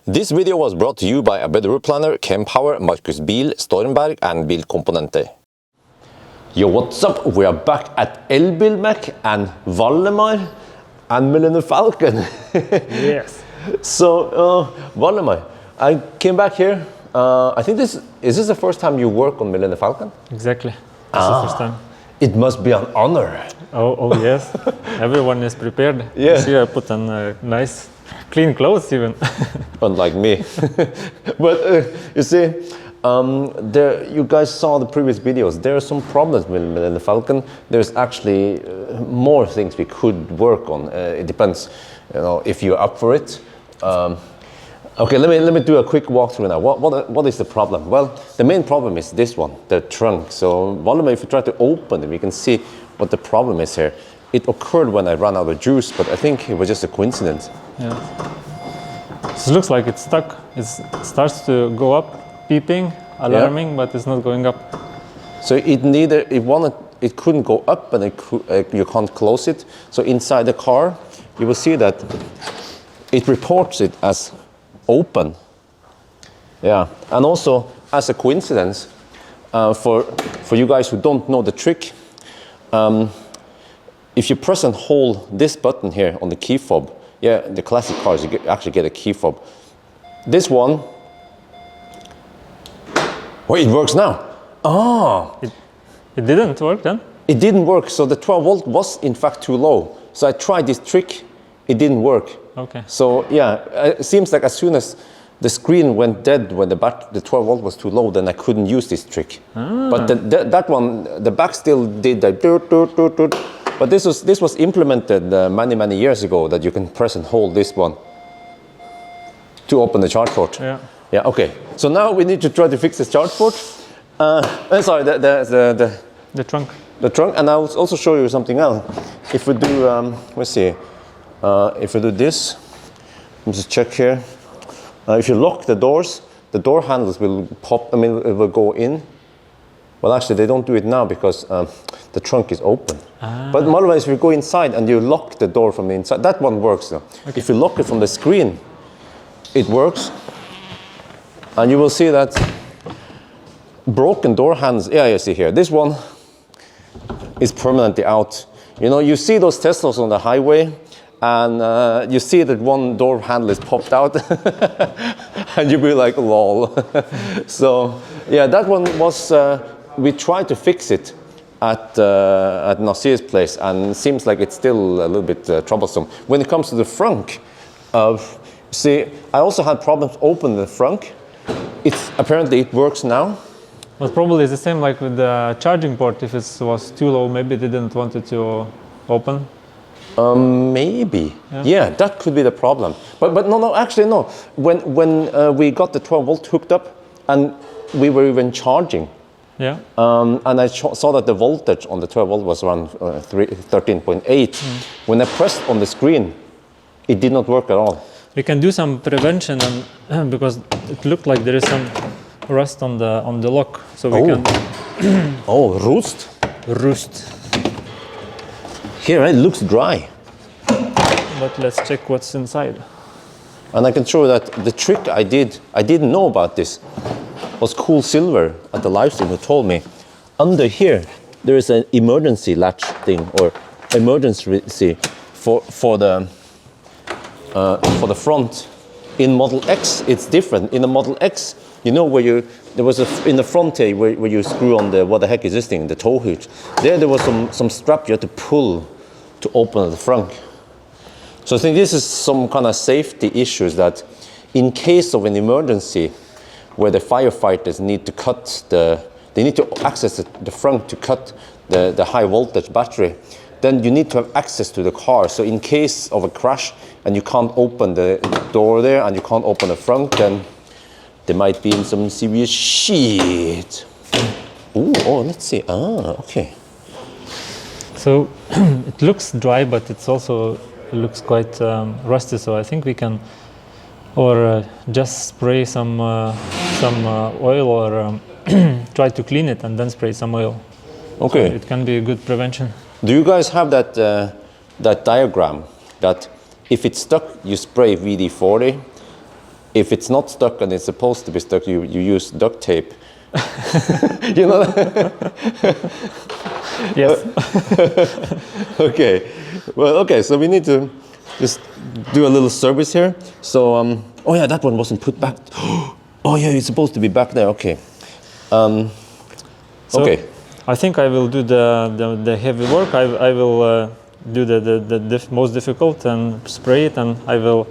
This video was brought to you by ABRP planner, Kempower, Markus Bil, Stormberg and Bilkomponenter. Yo, what's up? We are back at Elbilmek and Valdemar and Millennium Falcon. Yes. So, Valdemar, I came back here. I think is this the first time you work on Millennium Falcon? Exactly. This is the first time. It must be an honor. Oh yes. Everyone is prepared. Yeah. You see, I put on nice, clean clothes even. Unlike me. But you see, you guys saw the previous videos. There are some problems with the Falcon. There's actually more things we could work on. It depends, if you're up for it. Okay, let me do a quick walkthrough now. What is the problem? Well, the main problem is this one, the trunk. So, Valdemar, if you try to open it, we can see what the problem is here. It occurred when I ran out of juice, but I think it was just a coincidence. Yeah. So it looks like it's stuck. It starts to go up, beeping, alarming, but it's not going up. So it couldn't go up, and you can't close it. So inside the car, you will see that it reports it as open. Yeah, and also as a coincidence, for you guys who don't know the trick, if you press and hold this button here on the key fob, the classic cars, you actually get a key fob. This one, it works now. It didn't work then? It didn't work, so the 12 volt was in fact too low. So I tried this trick, it didn't work. Okay. So it seems like as soon as the screen went dead when the 12 volt was too low, then I couldn't use this trick. But that one, the back still did that. But this was implemented many years ago, that you can press and hold this one to open the charge port. Yeah. Yeah. Okay. So now we need to try to fix this charge port. Sorry, the trunk. The trunk, and I'll also show you something else. If we do, let's see, if we do this, let me just check here. If you lock the doors, the door handles will pop. It will go in. Well, actually, they don't do it now because the trunk is open. But otherwise, if you go inside and you lock the door from the inside, that one works though. Okay. If you lock it from the screen, it works. And you will see that broken door handles. Yeah, you see here. This one is permanently out. You see those Teslas on the highway, and you see that one door handle is popped out, and you'll be like, lol. So, yeah, that one was. We tried to fix it at Nasir's place, and it seems like it's still a little bit troublesome. When it comes to the Frunk, see, I also had problems opening the Frunk. Apparently it works now. But probably it's the same like with the charging port. If it was too low, maybe they didn't want it to open. Maybe. Yeah, that could be the problem. But no, actually no. When we got the 12 volt hooked up, and we were even charging. Yeah. And I saw that the voltage on the 12 volt was around 13.8. When I pressed on the screen, it did not work at all. We can do some prevention, and because it looked like there is some rust on the lock, so we can. Rust. Rust. Here it looks dry. But let's check what's inside. And I can show you that the trick I didn't know about this, was Cool Silver at the live stream who told me. Under here there is an emergency latch thing, or emergency for the front. In Model X it's different. In the Model X, where there was in the front here where you screw on what the heck is this thing, the tow hitch. There was some strap you had to pull to open the frunk. So I think this is some kind of safety issues, that in case of an emergency where the firefighters need to access the frunk to cut the high voltage battery, then you need to have access to the car. So in case of a crash and you can't open the door there and you can't open the frunk, then they might be in some serious shit. Let's see. Okay. So it looks dry, but it looks quite rusty. So I think we can, just spray some oil, or try to clean it and then spray some oil. Okay. So it can be a good prevention. Do you guys have that diagram that if it's stuck, you spray WD-40, if it's not stuck and it's supposed to be stuck, you use duct tape. You know that? Yes. Okay. Well, okay, so we need to just do a little service here. So, oh yeah, that one wasn't put back. Oh yeah, it's supposed to be back there. Okay. Okay. I think I will do the heavy work. I will do the most difficult and spray it, and I will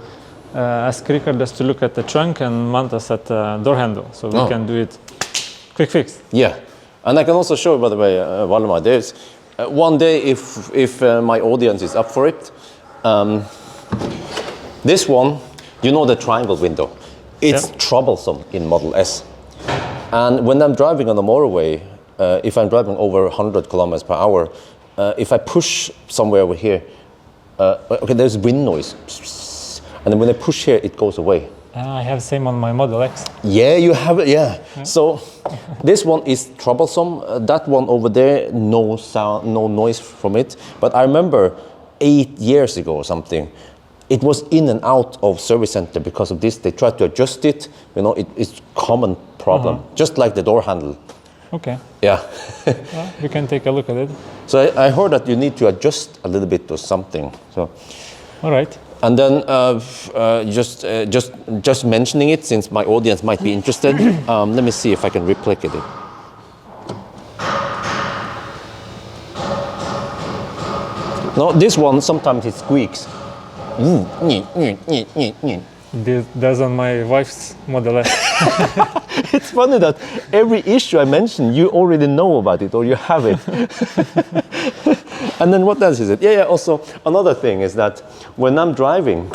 ask Rickard just to look at the trunk and mount us at the door handle, so we can do it quick fix. Yeah, and I can also show, by the way, Valdemar, there's one day if my audience is up for it. This one, you know the triangle window. It's troublesome in Model S. And when I'm driving on the motorway, if I'm driving over 100 kilometers per hour, if I push somewhere over here, okay, there's wind noise. And then when I push here, it goes away. I have the same on my Model X. Yeah, you have it, yeah. So this one is troublesome. That one over there, no sound, no noise from it. But I remember 8 years ago or something, it was in and out of service center because of this. They tried to adjust it. You know, it's a common problem, just like the door handle. Okay. Yeah. Well, we can take a look at it. So I heard that you need to adjust a little bit or something. So. All right. And then just mentioning it, since my audience might be interested, let me see if I can replicate it. No, this one, sometimes it squeaks. That's on my wife's Model S. It's funny that every issue I mention, you already know about it or you have it. And then what else is it? Yeah, also another thing is that when I'm driving,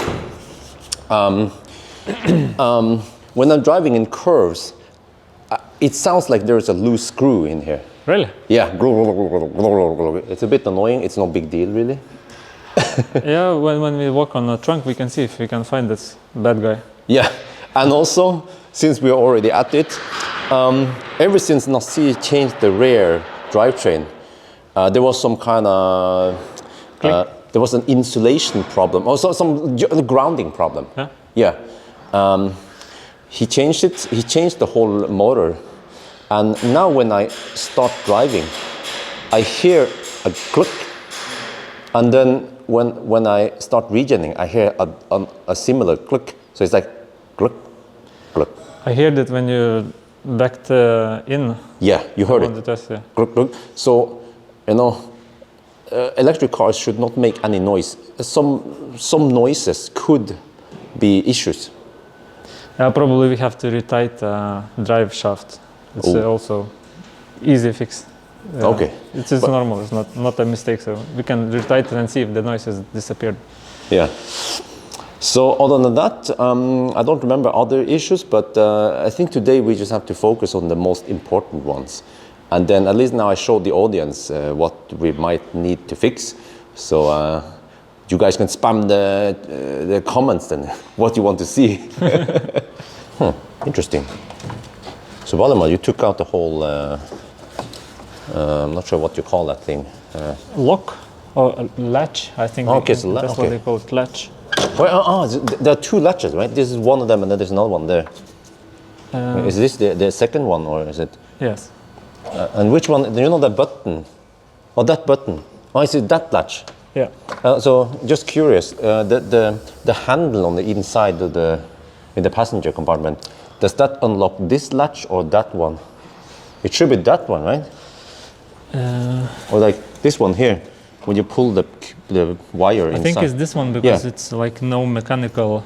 when I'm driving in curves, it sounds like there's a loose screw in here. Really? Yeah. It's a bit annoying. It's no big deal, really. Yeah, when we walk on the trunk, we can see if we can find this bad guy. Yeah, and also, since we're already at it, ever since Nasi changed the rear drivetrain, there was some kind of, there was an insulation problem, or some grounding problem. Yeah? Yeah. He changed it, he changed the whole motor, and now when I start driving, I hear a click, and then when I start regenning, I hear a similar click. So it's like click, click. I heard it when you backed in. Yeah, you heard on it. the Tesla. Click, click. So, you know, electric cars should not make any noise. Some noises could be issues. Probably we have to retight drive shaft. It's also easy fix. Okay. It's normal, it's not a mistake, so we can retight it and see if the noise has disappeared. Yeah. So other than that, I don't remember other issues, but I think today we just have to focus on the most important ones. And then at least now I showed the audience what we might need to fix. So you guys can spam the comments then, what you want to see. Interesting. So Valdemar, you took out the whole, I'm not sure what you call that thing. Lock or latch, I think. Okay, so that's what they call it, latch. Well, there are two latches, right? This is one of them, and then there's another one there. Is this the second one, or is it? Yes. And which one? Do you know that button? Oh, that button. Oh, is it that latch? Yeah. So, just curious, the handle on the inside of in the passenger compartment, does that unlock this latch or that one? It should be that one, right? Or like this one here, when you pull the wire inside. I think it's this one because it's like no mechanical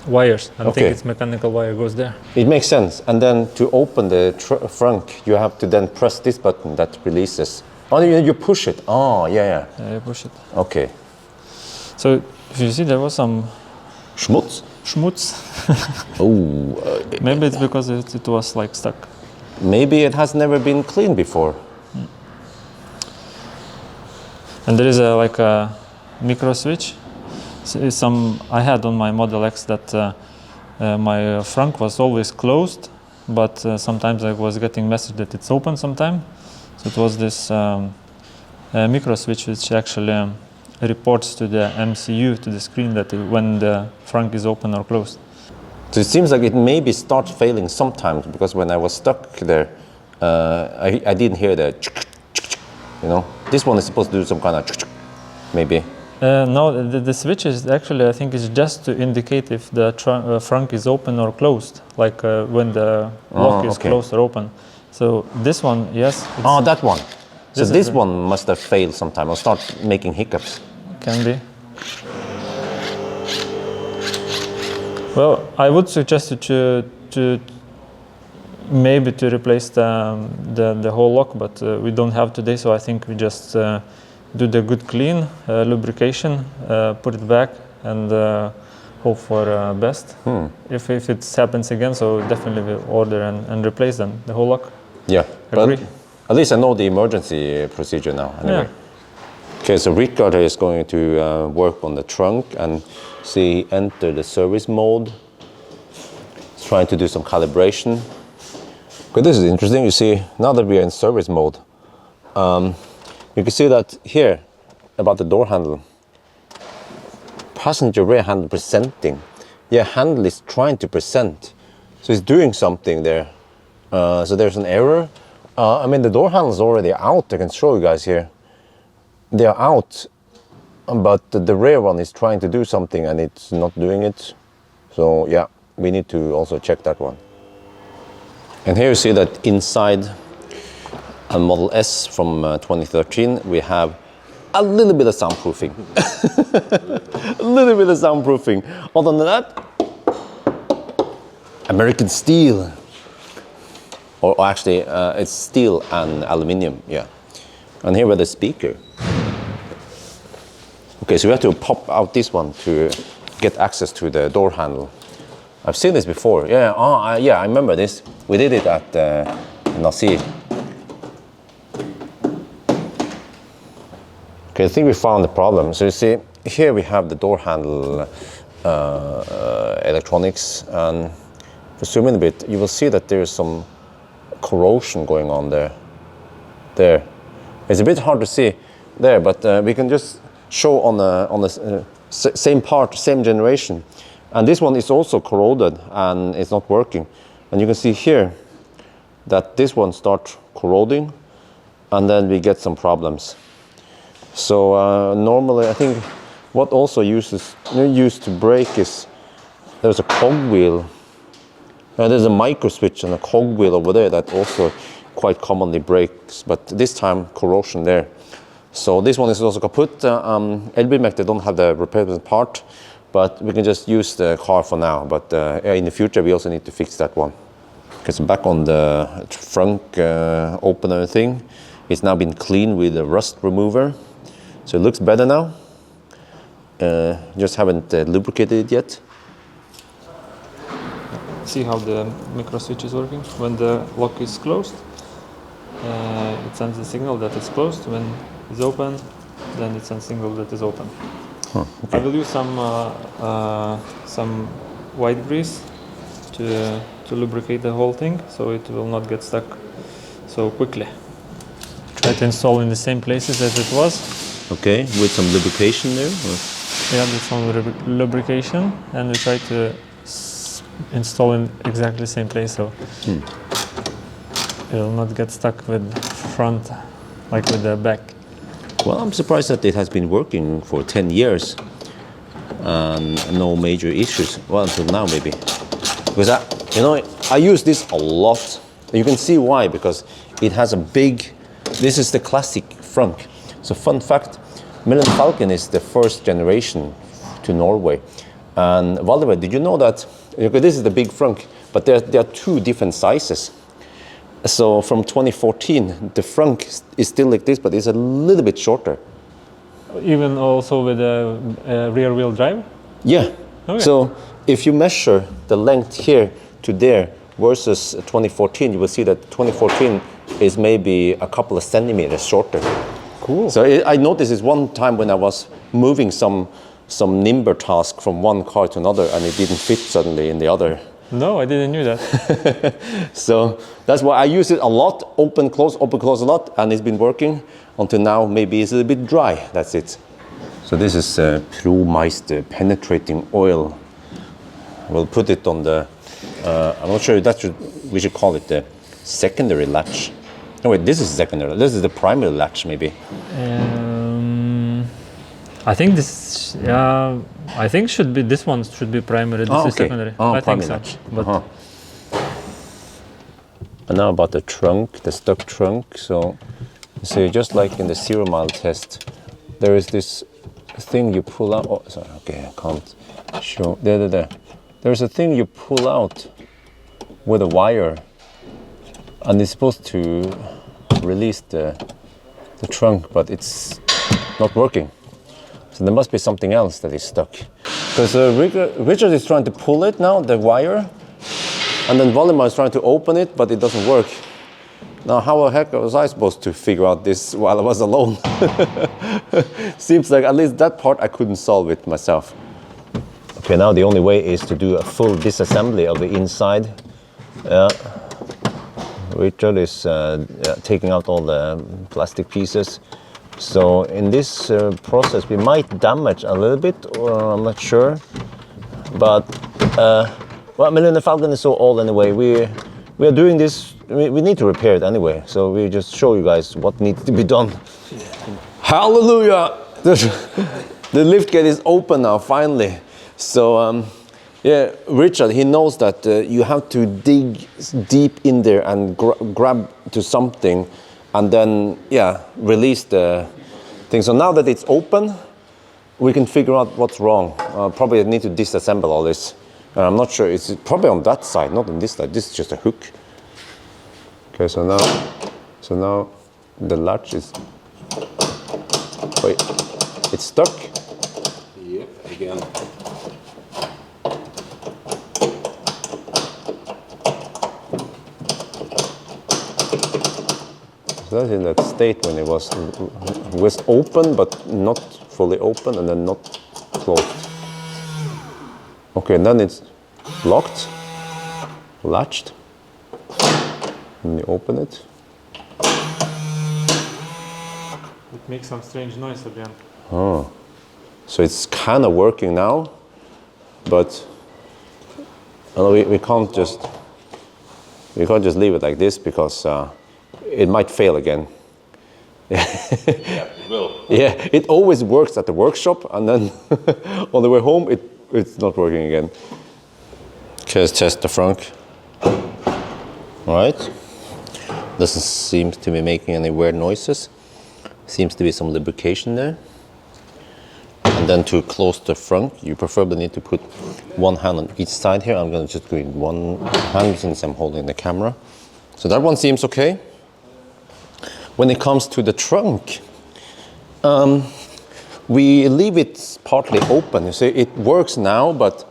wires. I don't think it's mechanical wire goes there. It makes sense. And then to open the frunk, you have to then press this button that releases. Oh, you push it. Oh, yeah. Yeah, you push it. Okay. So if you see, there was some schmutz. Oh. Maybe it's because it was like stuck. Maybe it has never been cleaned before. And there is like a micro switch. So I had on my Model X that my frunk was always closed, but sometimes I was getting message that it's open sometime. So it was this micro switch which actually reports to the MCU, to the screen, that when the frunk is open or closed. So it seems like it maybe starts failing sometimes, because when I was stuck there, I didn't hear the, you know. This one is supposed to do some kind of, maybe. No, the switch is actually, I think, is just to indicate if the frunk is open or closed, like when the lock is closed or open. So this one, yes. Oh, that one. So this one must have failed sometime or start making hiccups. Can be. Well, I would suggest to maybe to replace the whole lock, but we don't have today, so I think we just do the good clean, lubrication, put it back, and hope for best. If it happens again, so definitely we'll order and replace them, the whole lock. Yeah, Agree. but at least I know the emergency procedure now. Anyway. Yeah. Okay, so Richard is going to work on the trunk and see, enter the service mode. He's trying to do some calibration. Okay, this is interesting. You see, now that we are in service mode, you can see that here about the door handle. Passenger rear handle presenting. Yeah, handle is trying to present. So it's doing something there. So there's an error. I mean, the door handle is already out. I can show you guys here. They are out, but the rear one is trying to do something and it's not doing it. So yeah, we need to also check that one. And here you see that inside a Model S from 2013, we have a little bit of soundproofing. A little bit of soundproofing. Other than that, American steel. Or actually, it's steel and aluminium, yeah. And here with the speaker. Okay, so we have to pop out this one to get access to the door handle. I've seen this before. Yeah, yeah, I remember this. We did it at Nasir. Okay, I think we found the problem. So you see, here we have the door handle electronics, and if you zoom in a bit, you will see that there is some corrosion going on there. There. It's a bit hard to see there, but we can just show on the same part, same generation. And this one is also corroded and it's not working. And you can see here that this one starts corroding and then we get some problems. So normally I think what also used to brake is there's a cogwheel. There's a micro switch and a cogwheel over there that also quite commonly breaks, but this time corrosion there. So this one is also kaput. Elbilmek, they don't have the replacement part, but we can just use the car for now. But in the future, we also need to fix that one. Okay, so back on the frunk opener thing, it's now been cleaned with a rust remover. So it looks better now. Just haven't lubricated it yet. See how the micro switch is working? When the lock is closed, it sends a signal that it's closed. When it's open, then it sends a signal that is open. Huh, okay. I will use some white grease to lubricate the whole thing, so it will not get stuck so quickly. Try to install in the same places as it was. Okay, with some lubrication there? Or? Yeah, with some lubrication, and we try to install in exactly the same place, so it will not get stuck with front like with the back. Well, I'm surprised that it has been working for 10 years and no major issues. Well, until now maybe. Because I use this a lot. You can see why, because it has a big, this is the classic Frunk. So fun fact, Nyland Falcon is the first generation to Norway. And Valdemar, did you know that, okay, this is the big Frunk, but there are two different sizes. So from 2014, the Frunk is still like this, but it's a little bit shorter. Even also with a rear wheel drive? Yeah. Okay. So if you measure the length here to there versus 2014, you will see that 2014 is maybe a couple of centimeters shorter. Cool. So I noticed this one time when I was moving some nimber task from one car to another, and it didn't fit suddenly in the other. No, I didn't know that. So that's why I use it a lot, open, close a lot, and it's been working until now. Maybe it's a little bit dry, that's it. So this is ProMeister penetrating oil. We'll put it on the, I'm not sure, we should call it the secondary latch. No wait, this is secondary, this is the primary latch maybe. I think this, I think this one should be primary, this is secondary. I think so. Latch. But And now about the trunk, the stock trunk. So just like in the 0 mile test, there is this thing you pull out. Oh, sorry, okay, I can't show. There. There's a thing you pull out with a wire, and it's supposed to release the trunk, but it's not working. So there must be something else that is stuck. Because Richard is trying to pull it now, the wire, and then Valdemar is trying to open it, but it doesn't work. Now, how the heck was I supposed to figure out this while I was alone? Seems like at least that part I couldn't solve it myself. Okay, now the only way is to do a full disassembly of the inside. Richard is taking out all the plastic pieces. So in this process, we might damage a little bit, or I'm not sure. But well, Millennium Falcon is so old anyway. We are doing this. We need to repair it anyway. So we just show you guys what needs to be done. Hallelujah! The lift gate is open now, finally. So yeah, Richard, he knows that you have to dig deep in there and grab to something, and then release the thing. So now that it's open, we can figure out what's wrong. Probably need to disassemble all this. I'm not sure. It's probably on that side, not on this side. This is just a hook. Okay, so now the latch is. Wait, it's stuck. Yep, again. So that's in that state when it was open but not fully open and then not closed. Okay, and then it's locked, latched, and you open it. it makes some strange noise again. Oh, so it's kind of working now, but we can't just leave it like this because it might fail again. Yeah, it will. Yeah, it always works at the workshop, and then on the way home, it's not working again. Okay, let's test the frunk. All right. Doesn't seem to be making any weird noises. Seems to be some lubrication there. And then to close the frunk, you preferably need to put one hand on each side here. I'm going to just do it one hand since I'm holding the camera. So that one seems okay. When it comes to the trunk, we leave it partly open. You see, it works now, but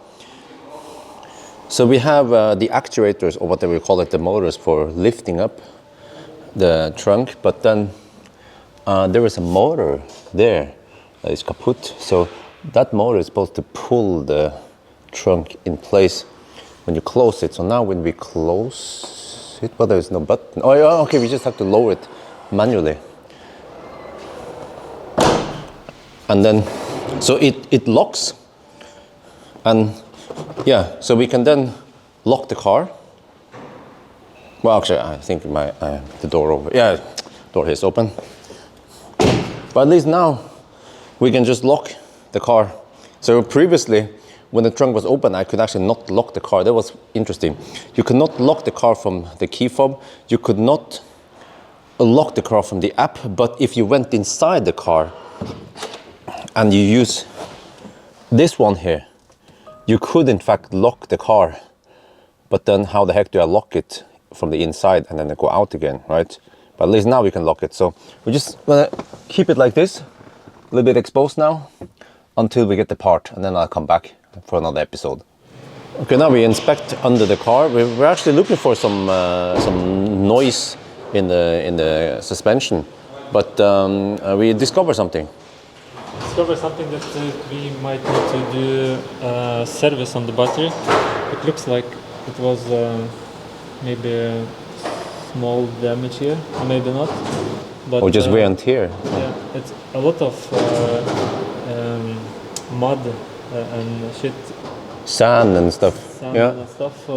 so we have the actuators, or whatever you call it, the motors for lifting up the trunk, but then there is a motor there that is kaput. So that motor is supposed to pull the trunk in place when you close it. So now when we close it, but there's no button. Oh yeah, okay, we just have to lower it manually. And then, so it locks, and yeah, so we can then lock the car. Well, actually, I think the door over. Yeah, door is open. But at least now we can just lock the car. So previously, when the trunk was open, I could actually not lock the car. That was interesting. You could not lock the car from the key fob. You could not lock the car from the app. But if you went inside the car and you use this one here, you could in fact lock the car. But then how the heck do I lock it from the inside and then go out again, right? But at least now we can lock it. So we're just gonna keep it like this, a little bit exposed now, until we get the part, and then I'll come back for another episode. Okay, now we inspect under the car. We're actually looking for some noise in the suspension, but we discovered something. Discover something that we might need to do service on the battery. It looks like it was maybe a small damage here, or maybe not. But, or just wear and tear. Yeah, it's a lot of mud and shit sand and stuff. Sand Yeah. and stuff.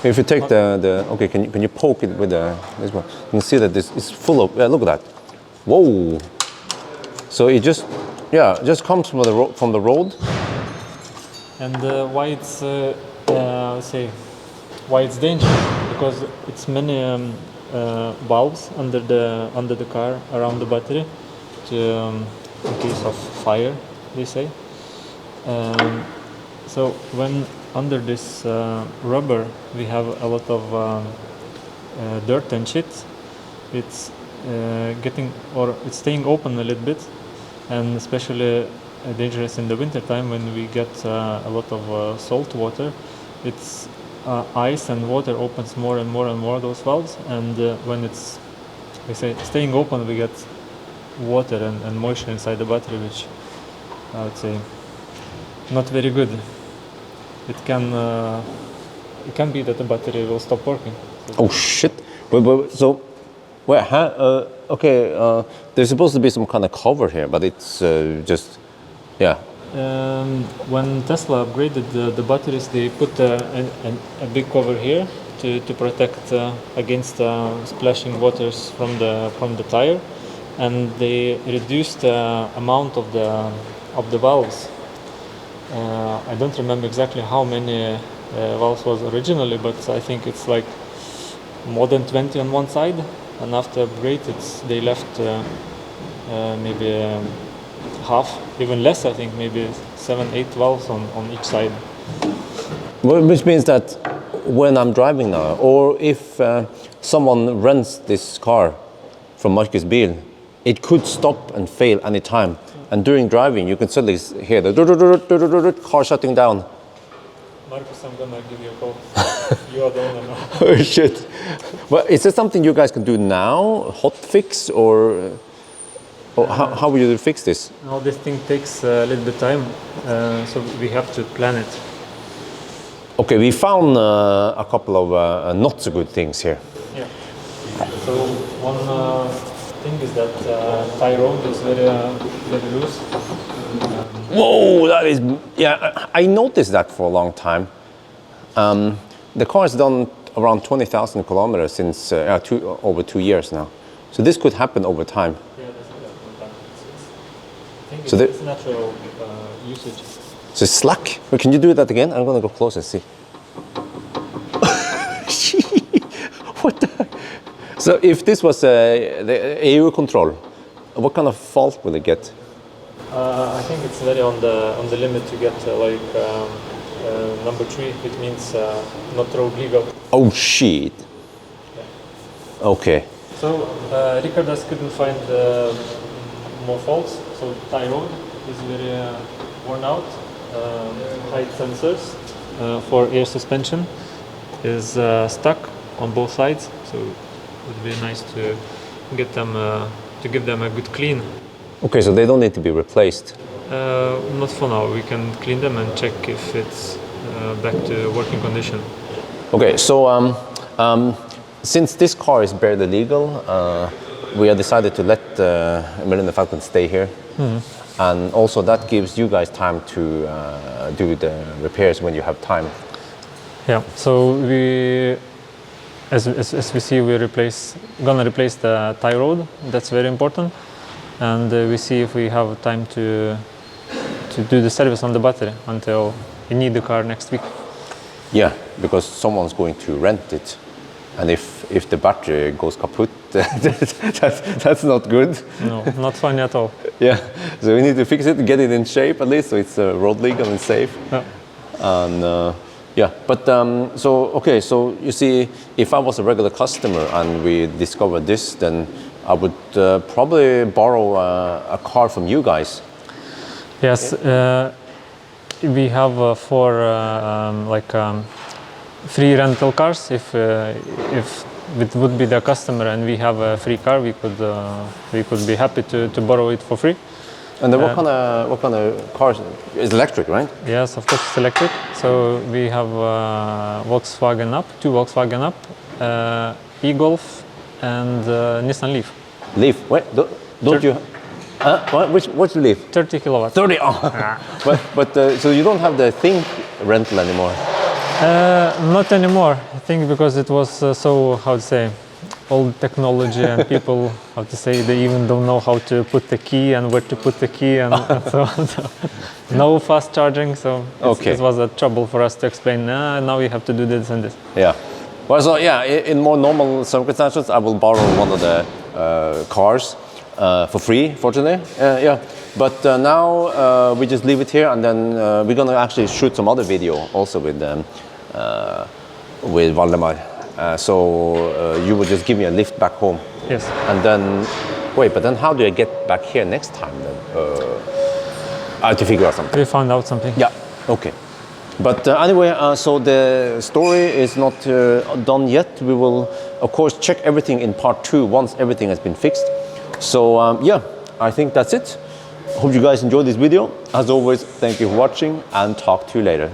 If you take the okay, can you poke it with this one? You can see that this is full of. Yeah, look at that. Whoa. So it just comes from the road. And why it's why it's dangerous, because it's many valves under the car around the battery to in case of fire, they say. So when under this rubber we have a lot of dirt and shit, it's it's staying open a little bit, and especially dangerous in the winter time when we get a lot of salt water. It's ice and water opens more and more and more those valves, and when it's staying open, we get water and moisture inside the battery, which I would say not very good. It can be that the battery will stop working. Oh shit! So, okay. There's supposed to be some kind of cover here, but it's just, yeah. When Tesla upgraded the batteries, they put a big cover here to protect against splashing waters from the tire, and they reduced the amount of the valves. I don't remember exactly how many valves was originally, but I think it's like more than 20 on one side, and after upgrade they left maybe half, even less, I think maybe 7-8 valves on each side. Well, which means that when I'm driving now, or if someone rents this car from Marcus Bil, it could stop and fail any time. And during driving, you can suddenly hear the car shutting down. Marcus, I'm gonna give you a call. You are the owner now. Oh shit! Well, is there something you guys can do now, hot fix, or how will you fix this? No, this thing takes a little bit time, so we have to plan it. Okay, we found a couple of not so good things here. Yeah. So one thing is that tie rod is very loose. Whoa, that is, yeah, I noticed that for a long time. The car has done around 20,000 kilometers since over 2 years now. So this could happen over time. Yeah, that's I think So it's natural usage. So it's slack. Well, can you do that again? I'm gonna go close and see. What the heck? So if this was the AU control, what kind of fault will it get? I think it's very on the limit to get number 3. It means not road legal. Oh shit. Yeah. Okay. So Ricardas couldn't find more faults. So tie rod is very worn out. Height sensors for air suspension is stuck on both sides. So it would be nice to get them to give them a good clean. Okay, so they don't need to be replaced. Not for now. We can clean them and check if it's back to working condition. Okay, so since this car is barely legal, we have decided to let Millennium Falcon stay here. Mm-hmm. And also that gives you guys time to do the repairs when you have time. Yeah, so we, as we see, gonna replace the tie rod. That's very important. And we see if we have time to do the service on the battery until we need the car next week. Yeah, because someone's going to rent it, and if the battery goes kaput, that's not good. No, not fun at all. Yeah, so we need to fix it, get it in shape at least, so it's road legal and safe. Yeah. And yeah, but so you see, if I was a regular customer and we discovered this, then I would probably borrow a car from you guys. Yes, we have 4 free rental cars. If it would be the customer and we have a free car, we could be happy to borrow it for free. And then what kind of cars? It's electric, right? Yes, of course it's electric. So we have Volkswagen Up, 2 Volkswagen Up, e-Golf, and Nissan Leaf. Leaf? Wait, don't you? Which Leaf? 30 kilowatts. 30. Oh. Ah. but so you don't have the thing rental anymore? Not anymore. I think because it was so, how to say, old technology, and people, how to say, they even don't know how to put the key and where to put the key, and so on. So no fast charging, so it was a trouble for us to explain. Now you have to do this and this. Yeah. Well, so yeah, in more normal circumstances, I will borrow one of the cars for free, fortunately. Yeah. But now we just leave it here, and then we're gonna actually shoot some other video also with Valdemar. So you would just give me a lift back home. Yes. And then, wait, but then how do I get back here next time then? I have to figure out something. We found out something. Yeah, okay. But anyway, so the story is not done yet. We will, of course, check everything in part 2 once everything has been fixed. So yeah, I think that's it. Hope you guys enjoyed this video. As always, thank you for watching, and talk to you later.